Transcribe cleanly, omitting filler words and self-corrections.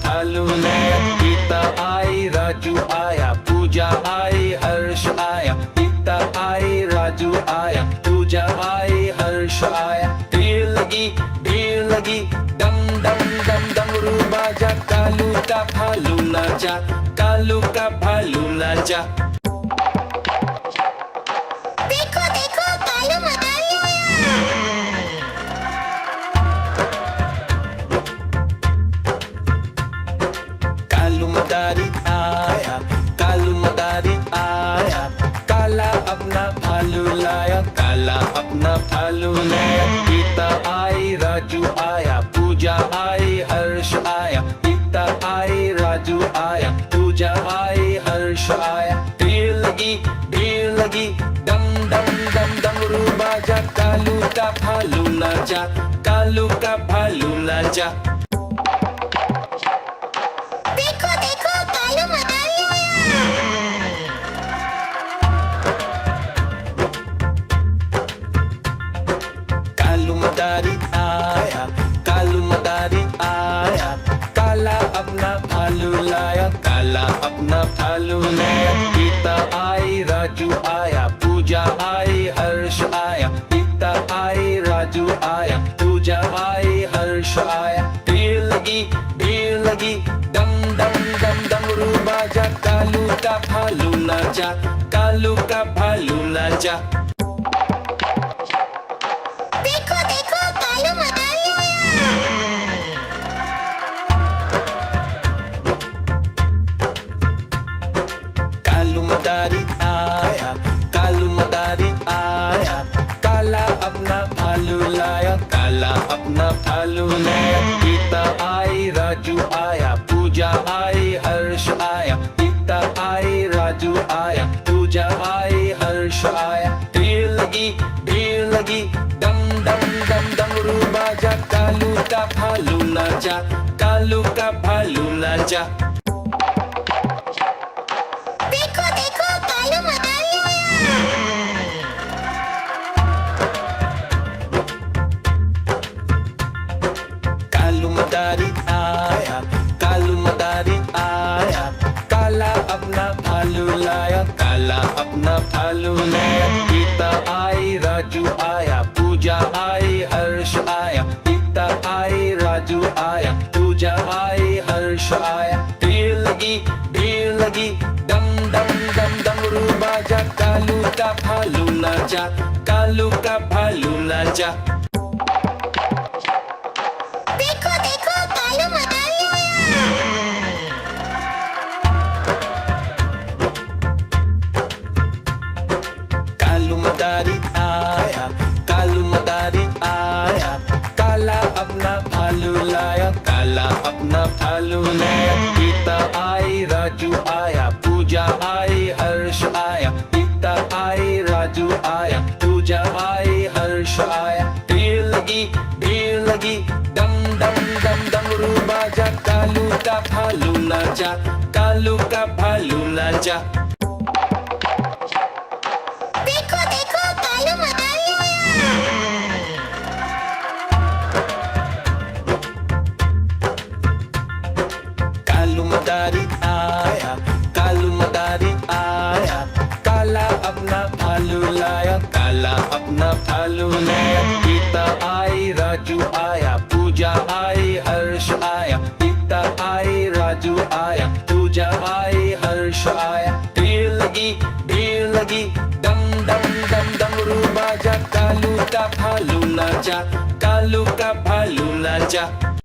भालू नया गीता आई, राजू आया, पूजा आई, हर्ष आया। गीता आई, राजू आया, पूजा आई, हर्ष आया। भीड़ लगी, डम डम डम डमरू बाजा, कालू का भालू नाचा, कालू का भालू नाचा। देखो देखो कालू मदारी आया। कालू मदारी आया, कालू मदारी आया। काला अपना भालू लाया, काला अपना भालू लाया। गीता आई, राजू आया, पूजा आई, हर्ष आया। गीता आई, राजू आया, पूजा आई, हर्ष आया। भीड़ लगी, डम डम डम डमरू बाजा, कालू का भालू नाचा, कालू का भालू नाचा। देखो देखो कालू मदारी आया। कालू मदारी आया, कालू मदारी आया। काला अपना भालू लाया, काला अपना भालू लाया। गीता आई, राजू आया, पूजा आई, हर्ष आया। गीता आई, राजू आया, पूजा आई, हर्ष आया। भीड़ लगी, डम डम डम डमरू बाजा, कालू का भालू नाचा, कालू का भालू नाचा। देखो देखो कालू मदारी आया। कालू मदारी आया, कालू मदारी आया। काला अपना भालू लाया, काला अपना भालू लाया। गीता आई, राजू आया, पूजा आई, हर्ष आया। गीता आई, राजू आया, पूजा आई, हर्ष आया। भीड़ लगी, डम डम डम डमरू बाजा, कालू का भालू नाचा, कालू का भालू नाचा। देखो देखो कालू मदारी आया। कालू मदारी आया, कालू मदारी आया। काला अपना भालू लाया, काला अपना भालू लाया। गीता आई, राजू आया, पूजा आई, हर्ष आया। गीता आई, राजू आया, पूजा आई, हर्ष आया। भीड़ लगी, डम डम डम डमरू बाजा, कालू का भालू नाचा, कालू का भालू नाचा। देखो देखो कालू मदारी आया। कालू मदारी आया, कालू मदारी आया। काला अपना भालू लाया, काला अपना भालू लाया। गीता आई, राजू आया, पूजा आई, हर्ष आया। गीता आई, राजू आया, पूजा आई, हर्ष आया। भीड़ लगी, डम डम डम डमरू बाजा, कालू का भालू नाचा, कालू का भालू नाचा। देखो देखो कालू मदारी आया। कालू मदारी आया, कालू मदारी आया। काला अपना भालू लाया, काला अपना भालू लाया। गीता आई, राजू आया, पूजा आई, हर्ष आया। गीता आई, राजू आया, पूजा आई, हर्ष आया। भीड़ लगी, डम डम डम डमरू बाजा, कालू का भालू नाचा, कालू का भालू नाचा।